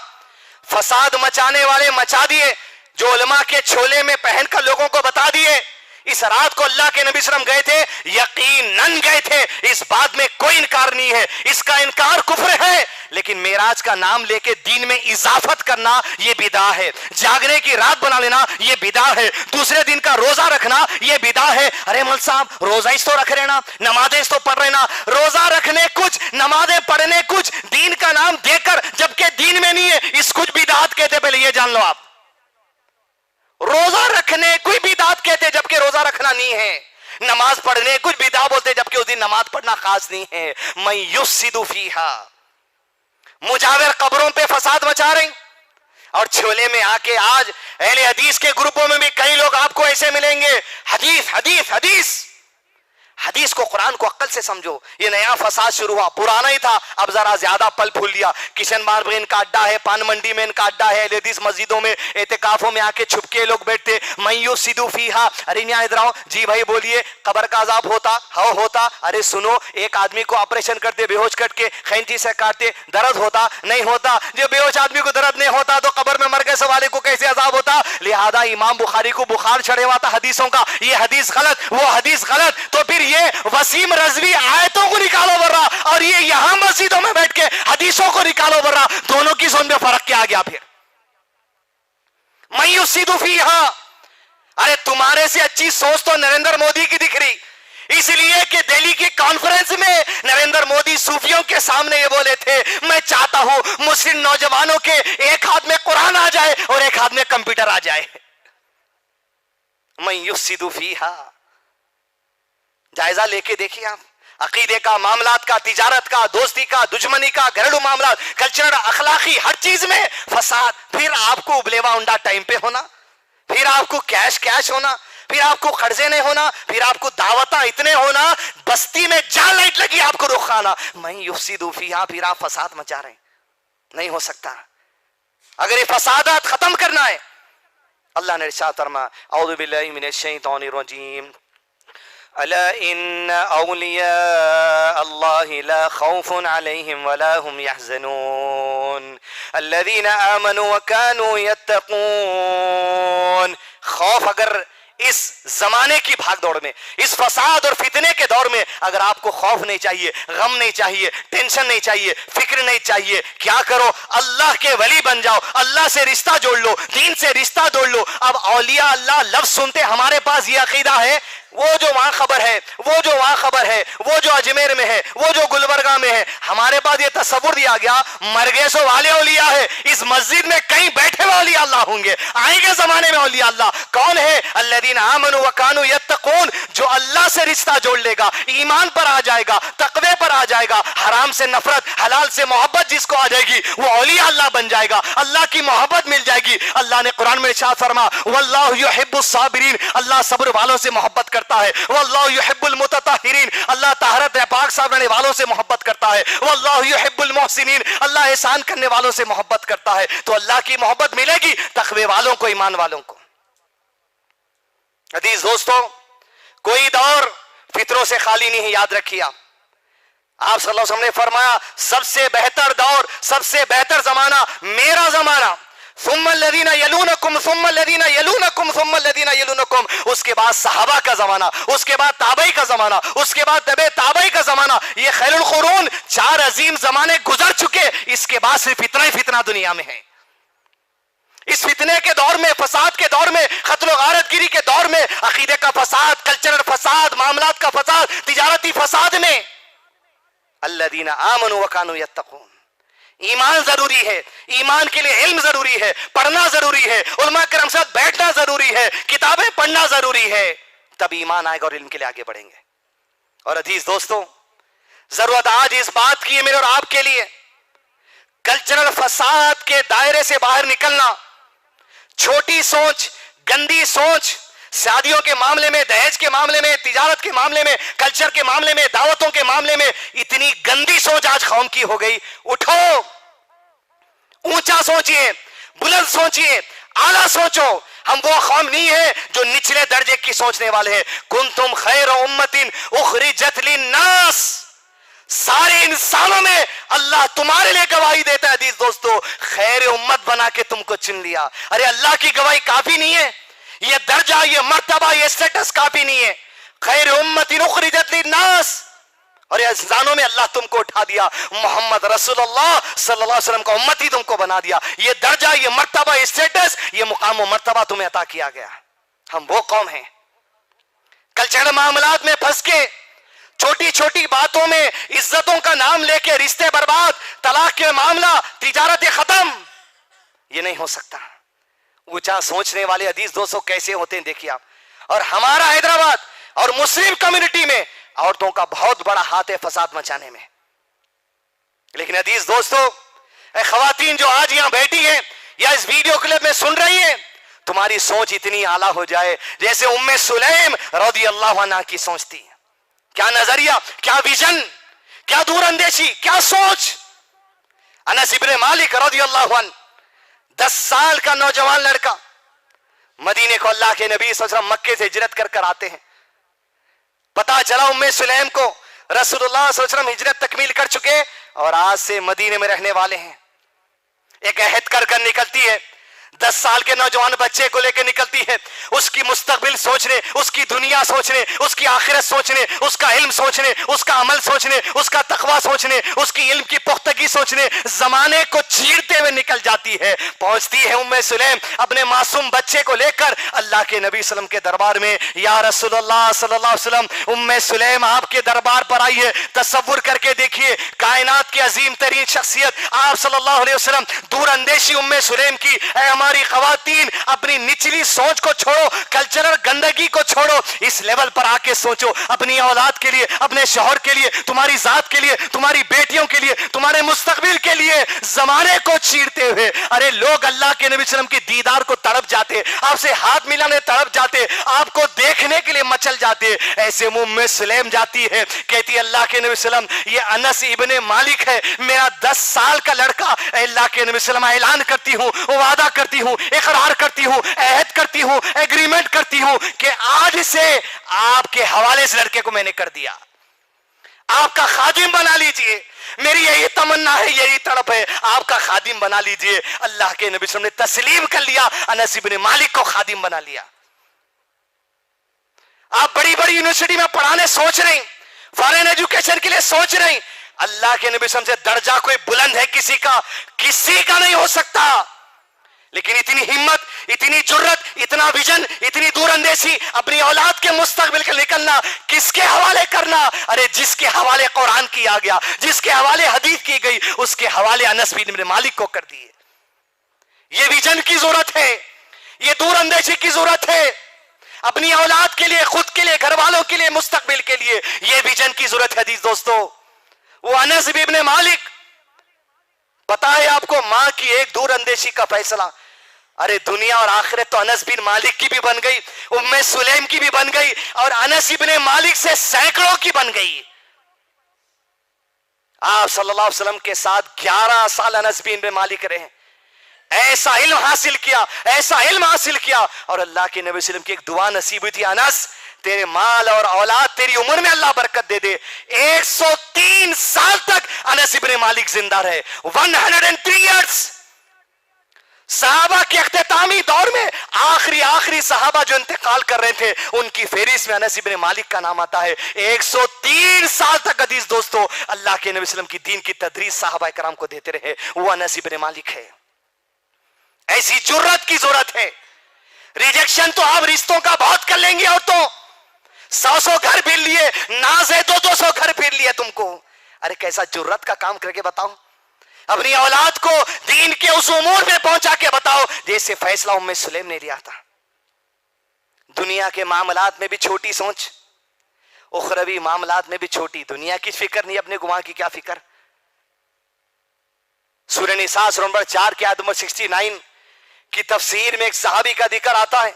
فساد مچانے والے مچا دیے, جو علماء کے چھولے میں پہن کر لوگوں کو بتا دیے. اس رات کو اللہ کے نبی صلی اللہ علیہ وسلم گئے تھے, یقیناً گئے تھے, اس بات میں کوئی انکار نہیں ہے. اس کا انکار کفر ہے, لیکن معراج کا نام لے کے دین میں اضافت کرنا یہ بدعت ہے. جاگنے کی رات بنا لینا یہ بدعت ہے. دوسرے دن کا روزہ رکھنا یہ بدعت ہے. ارے مول صاحب روزہ اس تو رکھ رہے نا, نمازیں اس تو پڑھ رہے نا, روزہ رکھنے کچھ, نمازیں پڑھنے کچھ, دین کا نام دے کر جبکہ دین میں نہیں ہے, اس کچھ بدعت کہتے. پہلے یہ جان لو آپ, روزہ رکھنے کوئی بدعت کہتے جبکہ روزہ رکھنا نہیں ہے. نماز پڑھنے کچھ بدعت بولتے جبکہ اس دن نماز پڑھنا خاص نہیں ہے. من یفسد فیہا, مجاور قبروں پہ فساد مچا رہے ہیں. اور چھولے میں آ کے آج اہل حدیث کے گروپوں میں بھی کئی لوگ آپ کو ایسے ملیں گے, حدیث حدیث حدیث. حدیث کو, قرآن کو عقل سے سمجھو. یہ نیا فساد شروع ہوا, پرانا ہی تھا, اب ذرا زیادہ پل پھول لیا. کشن مارگ میں ان کا اڈا ہے, پان منڈی میں ان کا اڈا ہے, حدیث مسجدوں میں اعتکافوں میں آ کے چھپ کے لوگ بیٹھتے. من یفسد فیہا, ارے یہاں ادھر آؤ جی بھائی بولیے, قبر کا عذاب ہوتا, ہو ہوتا. ارے سنو, ایک آدمی کو آپریشن کرتے, بے ہوش کر کے خینچی سے کاٹتے, درد ہوتا نہیں ہوتا؟ جو بے ہوش آدمی کو درد نہیں ہوتا تو قبر میں مر گئے والے کو کیسے عذاب ہوتا؟ لہذا امام بخاری کو بخار چڑھے ہوا تھا حدیثوں کا, یہ حدیث غلط, وہ حدیث غلط. تو پھر یہ وسیم رضوی آیتوں کو نکالو برا, اور یہ یہاں مسجدوں میں بیٹھ کے حدیثوں کو نکالو برا, دونوں کی زون میں فرق کیا گیا؟ پھر من یفسد فیہا. ارے تمہارے سے اچھی سوچ تو نریندر مودی کی دکھ رہی, اس لیے کہ دہلی کی کانفرنس میں نریندر مودی صوفیوں کے سامنے یہ بولے تھے, میں چاہتا ہوں مسلم نوجوانوں کے ایک ہاتھ میں قرآن آ جائے اور ایک ہاتھ میں کمپیوٹر آ جائے. من یفسد فیہا, جائزہ لے کے دیکھیے آپ. عقیدے کا، معاملات کا، تجارت کا، دوستی کا، دشمنی کا، گھریلو معاملات، کلچرل، اخلاقی، ہر چیز میں فساد. پھر آپ کو ابلیوا انڈا ٹائم پہ ہونا، پھر آپ کو کیش ہونا، پھر آپ کو قرضے نہیں ہونا، پھر آپ کو دعوتاں اتنے ہونا، بستی میں جہاں لائٹ لگی آپ کو رخانا، میں یفسدو فیہا، پھر آپ فساد مچا رہے ہیں. نہیں ہو سکتا. اگر یہ فسادات ختم کرنا ہے، اللہ نے ارشاد فرمایا اعوذ باللہ من الشیطان الرجیم الا ان اولیاء اللہ لا خوف علیہم ولا هم يحزنون الذین آمنوا وكانوا يتقون. خوف اگر اس زمانے کی بھاگ دوڑ میں، اس فساد اور فتنے کے دور میں اگر آپ کو خوف نہیں چاہیے، غم نہیں چاہیے، ٹینشن نہیں چاہیے، فکر نہیں چاہیے، کیا کرو؟ اللہ کے ولی بن جاؤ، اللہ سے رشتہ جوڑ لو، دین سے رشتہ جوڑ لو. اب اولیاء اللہ لفظ سنتے ہمارے پاس یہ عقیدہ ہے، وہ جو وہاں خبر ہے، وہ جو وہاں خبر ہے، وہ جو اجمیر میں ہے، وہ جو گلبرگہ میں ہے. ہمارے پاس یہ تصور دیا گیا مرگیسو والے اولیاء ہے، اس مسجد میں کہیں بیٹھے ہوئے اولیاء اللہ ہوں گے. آئیں گے زمانے میں اولیاء اللہ کون ہے؟ الذین آمنوا وکانوا یتقون، جو اللہ سے رشتہ جوڑ لے گا، ایمان پر آ جائے گا، تقوی پر آ جائے گا، حرام سے نفرت، حلال سے محبت جس کو آ جائے گی وہ اولیاء اللہ بن جائے گا، اللہ کی محبت مل جائے گی. اللہ نے قرآن میں ارشاد فرما واللہ یحب الصابرین، اللہ صبر والوں سے محبت کرتا ہے. واللہ یحب المتطہرین، اللہ طہارت پاک صاف رہنے والوں سے محبت کرتا ہے. واللہ یحب المحسنین، اللہ احسان کرنے والوں سے محبت کرتا ہے. تو اللہ کی محبت ملے گی تقوی والوں کو، ایمان والوں کو. عزیز دوستو، کوئی دور فطروں سے خالی نہیں ہے، یاد رکھیے. آپ صلی اللہ علیہ وسلم نے فرمایا سب سے بہتر دور، سب سے بہتر زمانہ میرا زمانہ، ثم الذین یلونکم ثم الذین یلونکم ثم الذین یلونکم، اس کے بعد صحابہ کا زمانہ، اس کے بعد تابعی کا زمانہ، اس کے بعد تبع تابعی کا زمانہ. یہ خیر القرون 4 عظیم زمانے گزر چکے. اس کے بعد صرف فتنہ ہی فتنہ دنیا میں ہے. اس فتنے کے دور میں، فساد کے دور میں، قتل و غارت گیری کے دور میں، عقیدے کا فساد، کلچرل فساد، معاملات کا فساد، تجارتی فساد میں الذین آمنوا وکانوا یتقون. ایمان ضروری ہے، ایمان کے لیے علم ضروری ہے، پڑھنا ضروری ہے، علماء کرام ساتھ بیٹھنا ضروری ہے، کتابیں پڑھنا ضروری ہے، تب ایمان آئے گا اور علم کے لیے آگے بڑھیں گے. اور عزیز دوستو، ضرورت آج اس بات کی ہے میرے اور آپ کے لیے، کلچرل فساد کے دائرے سے باہر نکلنا. چھوٹی سوچ، گندی سوچ، شادیوں کے معاملے میں، دہیج کے معاملے میں، تجارت کے معاملے میں، کلچر کے معاملے میں، دعوتوں کے معاملے میں اتنی گندی سوچ آج قوم کی ہو گئی. اٹھو، اونچا سوچئے، بلند سوچئے، اعلیٰ سوچو. ہم وہ قوم نہیں ہے جو نچلے درجے کی سوچنے والے ہیں. کنتم خیر امت اخرجت للناس، سارے انسانوں میں اللہ تمہارے لئے گواہی دیتا ہے. عزیز دوستو، خیر امت بنا کے تم کو چن لیا. ارے اللہ کی گواہی کافی نہیں ہے؟ یہ درجہ، یہ مرتبہ، یہ سٹیٹس کافی نہیں ہے؟ خیر امت اخرجت للناس، اور یہ انسانوں میں اللہ تم کو اٹھا دیا، محمد رسول اللہ صلی اللہ علیہ وسلم کا امتی تم کو بنا دیا. یہ درجہ، یہ مرتبہ، یہ سٹیٹس، یہ مقام و مرتبہ تمہیں عطا کیا گیا. ہم وہ قوم ہیں کلچرل معاملات میں پھنس کے، چھوٹی چھوٹی باتوں میں عزتوں کا نام لے کے رشتے برباد، طلاق کے معاملہ، تجارت ختم. یہ نہیں ہو سکتا. اونچا سوچنے والے عزیز دوستوں کیسے ہوتے ہیں دیکھیے آپ. اور ہمارا حیدرآباد اور مسلم کمیونٹی میں عورتوں کا بہت بڑا ہاتھ ہے فساد مچانے میں. لیکن عزیز دوستو، اے خواتین جو آج یہاں بیٹھی ہیں یا اس ویڈیو کلپ میں سن رہی ہیں، تمہاری سوچ اتنی اعلیٰ ہو جائے جیسے ام سلیم رضی اللہ عنہ کی سوچ تھی. کیا نظریہ، کیا ویژن، کیا دور اندیشی، کیا سوچ. انس ابن مالک رضی اللہ عنہ 10 سال کا نوجوان لڑکا، مدینے کو اللہ کے نبی صلی اللہ علیہ وسلم مکے سے ہجرت کر کر آتے ہیں. پتا چلا ام سلیم کو رسول اللہ صلی اللہ علیہ وسلم ہجرت تکمیل کر چکے اور آج سے مدینے میں رہنے والے ہیں. ایک عہد کر کر نکلتی ہے، 10 سال کے نوجوان بچے کو لے کے نکلتی ہے، اس کی مستقبل سوچنے، اس کی دنیا سوچنے، اس کی آخرت سوچنے، اس کا علم سوچنے، اس کا عمل سوچنے، اس کا تقوی سوچنے، اس کی علم کی پختگی سوچنے. زمانے کو چیرتے ہوئے نکل جاتی ہے. پہنچتی ہے ام سلیم اپنے معصوم بچے کو لے کر اللہ کے نبی صلی اللہ علیہ وسلم کے دربار میں. یا رسول اللہ صلی اللہ علیہ وسلم، ام سلیم آپ کے دربار پر آئی ہے. تصور کر کے دیکھیے، کائنات کی عظیم ترین شخصیت آپ صلی اللہ علیہ وسلم، دور اندیشی ام سلیم کی. اے ہماری خواتین اپنی نچلی سوچ کو چھوڑو، کلچرل گندگی کو چھوڑو، اس لیول پر آ کے سوچو اپنی اولاد کے لیے، اپنے شوہر کے لیے، تمہاری ذات کے لیے، تمہاری بیٹیوں کے لیے، تمہارے مستقبل کے لیے، زمانے کو چیرتے ہوئے۔ ارے لوگ اللہ کے نبی صلی اللہ علیہ وسلم کی دیدار کو تڑپ جاتے، آپ سے ہاتھ ملانے تڑپ جاتے، آپ کو دیکھنے کے لیے مچل جاتے۔ ایسے ام سلیم جاتی ہے، کہتی ہے اللہ کے نبی صلی اللہ علیہ وسلم یہ انس ابن مالک ہے، میرا 10 سال کا لڑکا۔ اے اللہ کے نبی صلی اللہ علیہ وسلم اعلان کرتی ہوں، وعدہ کرتی ہوں، اقرار کرتی ہوں، عہد کرتی ہوں، ایگریمنٹ کرتی ہوں کہ آج سے آپ کے حوالے سے لڑکے کو میں نے کر دیا، آپ کا خادم بنا لیجئے۔ میری یہی تمنا ہے، یہی تڑپ ہے، آپ کا خادم بنا لیجئے۔ اللہ کے نبی صلی اللہ علیہ وسلم نے تسلیم کر لیا، انس ابن مالک کو خادم بنا لیا۔ آپ بڑی بڑی یونیورسٹی میں پڑھانے سوچ رہے ہیں، فارن ایجوکیشن کے لیے سوچ رہے ہیں، اللہ کے نبی صلی اللہ علیہ وسلم سے درجہ کوئی بلند ہے کسی کا نہیں ہو سکتا، لیکن اتنی ہمت، اتنی جرت، اتنا ویژن، اتنی دور اندیشی، اپنی اولاد کے مستقبل کے نکلنا، کس کے حوالے کرنا؟ ارے جس کے حوالے قرآن کیا گیا، جس کے حوالے حدیث کی گئی، اس کے حوالے انس بن مالک کو کر دیے۔ یہ ویژن کی ضرورت ہے، یہ دور اندیشی کی ضرورت ہے، اپنی اولاد کے لیے، خود کے لیے، گھر والوں کے لیے، مستقبل کے لیے یہ ویژن کی ضرورت ہے۔ حدیث دوستو، وہ انس بن مالک بتائے آپ کو، ماں کی ایک دور اندیشی کا فیصلہ، ارے دنیا اور آخرت تو انس بن مالک کی بھی بن گئی، ام سلیم کی بھی بن گئی، اور انس بن مالک سے سینکڑوں کی بن گئی۔ آپ صلی اللہ علیہ وسلم کے ساتھ 11 سال انس بن مالک رہے، ایسا علم حاصل کیا، ایسا علم حاصل کیا، اور اللہ کے نبی صلی اللہ علیہ وسلم کی ایک دعا نصیب ہوئی تھی، انس تیرے مال اور اولاد، تیری عمر میں اللہ برکت دے دے۔ 103 سال تک انس بن مالک زندہ رہے، 103 ایئرز۔ صحابہ کے اختتامی دور میں آخری صحابہ جو انتقال کر رہے تھے، ان کی فہرست میں انس بن مالک کا نام آتا ہے۔ 103 سال تک حدیث دوستو اللہ کے نبی صلی اللہ علیہ وسلم کی دین کی تدریس صحابہ کرام کو دیتے رہے، وہ انس بن مالک ہے۔ ایسی جرت کی ضرورت ہے۔ ریجیکشن تو آپ رشتوں کا بہت کر لیں گی، عورتوں 100 گھر پھر لیے، نازے 200 گھر پھر لیے تم کو، ارے کیسا جرت کا کام کر کے بتاؤ، اپنی اولاد کو دین کے اس امور میں پہنچا کے بتاؤ جیسے فیصلہ ام سلیم نے لیا تھا۔ دنیا کے معاملات میں بھی چھوٹی سوچ، اخروی معاملات میں بھی چھوٹی، دنیا کی فکر نہیں، اپنے گناہ کی کیا فکر۔ سورہ نساء سورہ نمبر 4 کی آیت نمبر 69 کی تفسیر میں ایک صحابی کا ذکر آتا ہے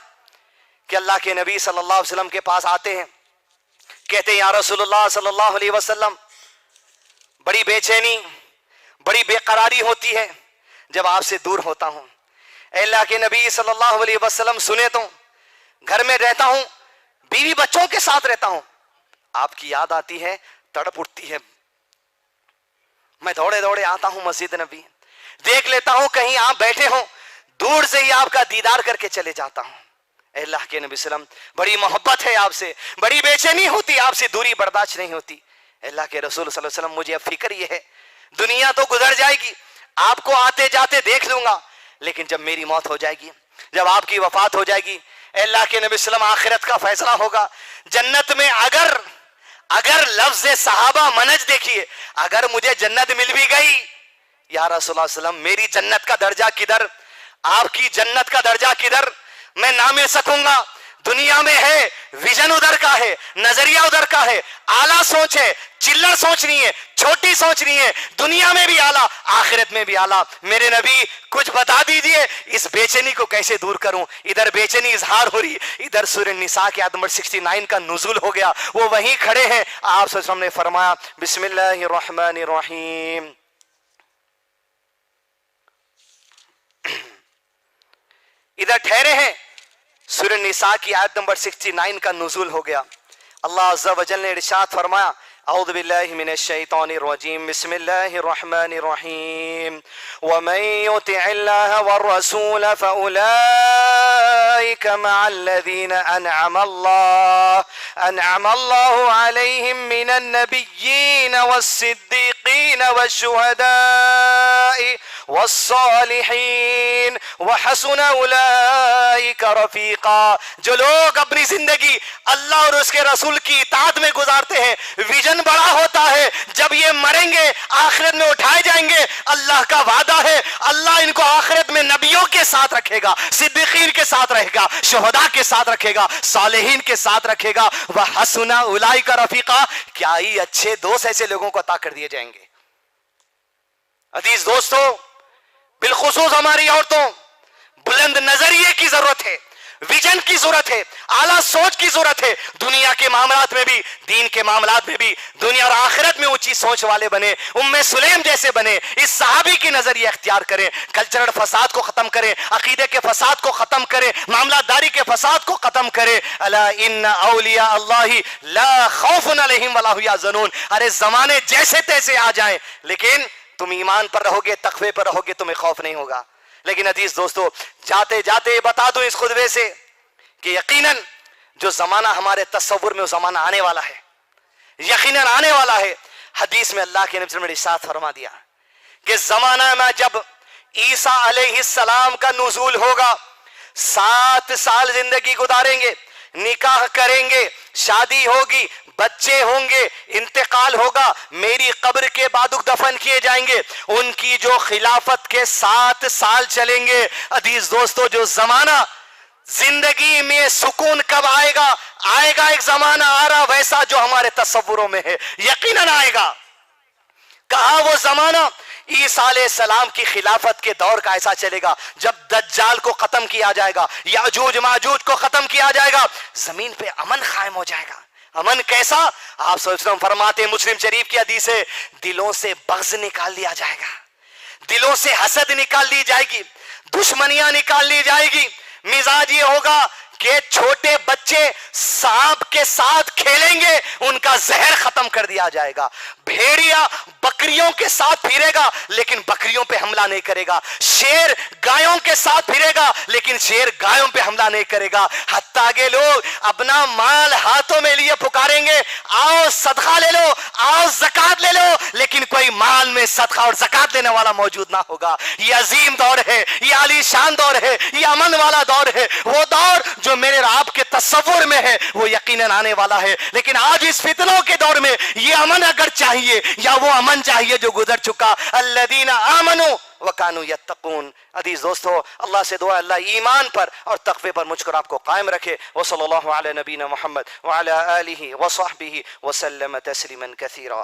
کہ اللہ کے نبی صلی اللہ علیہ وسلم کے پاس آتے ہیں، کہتے ہیں یا رسول اللہ صلی اللہ علیہ وسلم، بڑی بے چینی، بڑی بے قراری ہوتی ہے جب آپ سے دور ہوتا ہوں۔ اے اللہ کے نبی صلی اللہ علیہ وسلم، سنے تو گھر میں رہتا ہوں، بیوی بچوں کے ساتھ رہتا ہوں، آپ کی یاد آتی ہے، تڑپ اٹھتی ہے، میں دوڑے دوڑے آتا ہوں مسجد نبی، دیکھ لیتا ہوں کہیں آپ بیٹھے ہوں، دور سے ہی آپ کا دیدار کر کے چلے جاتا ہوں۔ اے اللہ کے نبی صلی اللہ علیہ وسلم، بڑی محبت ہے آپ سے، بڑی بے چینی ہوتی، آپ سے دوری برداشت نہیں ہوتی۔ اے اللہ کے رسول صلی اللہ علیہ وسلم، مجھے اب فکر یہ ہے، دنیا تو گزر جائے گی، آپ کو آتے جاتے دیکھ لوں گا، لیکن جب میری موت ہو جائے گی، جب آپ کی وفات ہو جائے گی، اے اللہ کے نبی صلی اللہ علیہ وسلم، آخرت کا فیصلہ ہوگا، جنت میں اگر لفظ صحابہ منج دیکھیے، اگر مجھے جنت مل بھی گئی، یا رسول اللہ صلی اللہ علیہ وسلم، میری جنت کا درجہ کدھر، آپ کی جنت کا درجہ کدھر، میں نہ مل سکوں گا۔ دنیا میں ہے، ویژن ادھر کا ہے، نظریہ ادھر کا ہے، اعلیٰ سوچ ہے، چلر سوچ نہیں ہے، چھوٹی سوچ نہیں ہے، دنیا میں بھی اعلیٰ، آخرت میں بھی اعلیٰ۔ میرے نبی کچھ بتا دیجئے، اس بے چینی کو کیسے دور کروں؟ ادھر بے چینی اظہار ہو رہی، ادھر سورہ نساء کی آیت نمبر 69 کا نزول ہو گیا، وہ وہیں کھڑے ہیں، آپ صلی اللہ علیہ وسلم نے فرمایا بسم اللہ الرحمن الرحیم، ادھر ٹھہرے ہیں، سورہ نساء کی آیت نمبر 69 کا نزول ہو گیا۔ اللہ عز و جل نے ارشاد فرمایا اعوذ باللہ من الشیطان الرجیم بسم اللہ الرحمن الرحیم ومن یطع اللہ والرسول فاولئک مع الذین انعم اللہ علیہم من النبیین والصدیقین والشہداء والصالحین وحسن اولئک رفیقا. جو لوگ اپنی زندگی اللہ اور اس کے رسول کی اطاعت میں گزارتے ہیں، ویژن بڑا ہوتا ہے، جب یہ مریں گے آخرت میں اٹھائے جائیں گے، اللہ کا وعدہ ہے اللہ ان کو آخرت میں نبیوں کے ساتھ رکھے گا، صدیقین کے ساتھ رکھے گا، شہداء کے ساتھ رکھے گا، صالحین کے ساتھ رکھے گا. وحسن اولئک رفیقا. کیا ہی اچھے دوست ایسے لوگوں کو عطا کر دیے جائیں گے. عزیز دوستو، بالخصوص ہماری عورتوں، بلند نظریے کی ضرورت ہے، ویژن کی ضرورت ہے، اعلیٰ سوچ کی ضرورت ہے. دنیا کے معاملات میں بھی، دین کے معاملات میں بھی، دنیا اور آخرت میں اونچی سوچ والے بنے، ام سلیم جیسے بنے، اس صحابی کی نظریہ اختیار کریں، کلچرل فساد کو ختم کریں، عقیدے کے فساد کو ختم کریں، معاملات داری کے فساد کو ختم کریں. الا ان اولیاء اللہ لا خوف علیہم ولا هم یحزنون. ارے زمانے جیسے تیسے آ جائیں لیکن تم ایمان پر رہو گے، تقوی پر رہو گے، تمہیں خوف نہیں ہوگا. لیکن عزیز دوستو، جاتے جاتے بتا دوں اس خطبے سے کہ یقیناً جو زمانہ ہمارے تصور میں وہ زمانہ آنے والا ہے، یقیناً آنے والا ہے. حدیث میں اللہ کے نبی نے ارشاد فرما دیا کہ زمانہ میں جب عیسیٰ علیہ السلام کا نزول ہوگا، 7 سال زندگی گزاریں گے، نکاح کریں گے، شادی ہوگی، بچے ہوں گے، انتقال ہوگا، میری قبر کے بعد دفن کیے جائیں گے. ان کی جو خلافت کے 7 سال چلیں گے. عزیز دوستو، جو زمانہ زندگی میں سکون کب آئے گا؟ آئے گا ایک زمانہ آ رہا ویسا جو ہمارے تصوروں میں ہے، یقیناً آئے گا. کہا وہ زمانہ عیسیٰ علیہ السلام کی خلافت کے دور کا ایسا چلے گا جب دجال کو ختم کیا جائے گا، یاجوج ماجوج کو ختم کیا جائے گا، زمین پہ امن قائم ہو جائے گا. امن کیسا؟ آپ صلی اللہ علیہ وسلم فرماتے ہیں، مسلم شریف کی حدیث ہے، دلوں سے بغض نکال لیا جائے گا، دلوں سے حسد نکال لی جائے گی، دشمنیاں نکال لی جائے گی. مزاج یہ ہوگا کہ چھوٹے بچے سانپ کے ساتھ کھیلیں گے، ان کا زہر ختم کر دیا جائے گا. بھیڑیا بکریوں کے ساتھ پھرے گا لیکن بکریوں پہ حملہ نہیں کرے گا. شیر گایوں کے ساتھ پھرے گا لیکن شیر گایوں پہ حملہ نہیں کرے گا. حتیٰ کہ لوگ اپنا مال ہاتھوں میں لیے پکاریں گے، آؤ صدقہ لے لو، آؤ زکات لے لو، لیکن کوئی مال میں صدقہ اور زکات لینے والا موجود نہ ہوگا. یہ عظیم دور ہے، یہ عالی شان دور ہے، یہ امن والا دور ہے. وہ دور جو میرے اور آپ کے تصور میں ہے وہ یقیناً آنے والا ہے. لیکن آج اس فتنوں کے دور میں یہ امن اگر چاہیے یا وہ امن چاہیے جو گزر چکا، الذین آمنوا وکانوا یتقون. عزیز دوستو، اللہ سے دعا اللہ ایمان پر اور تقوی پر مجھ کر آپ کو قائم رکھے. وصلی اللہ علی نبینا محمد وعلی آلہ وصحبہ وسلم تسلیما کثیرا.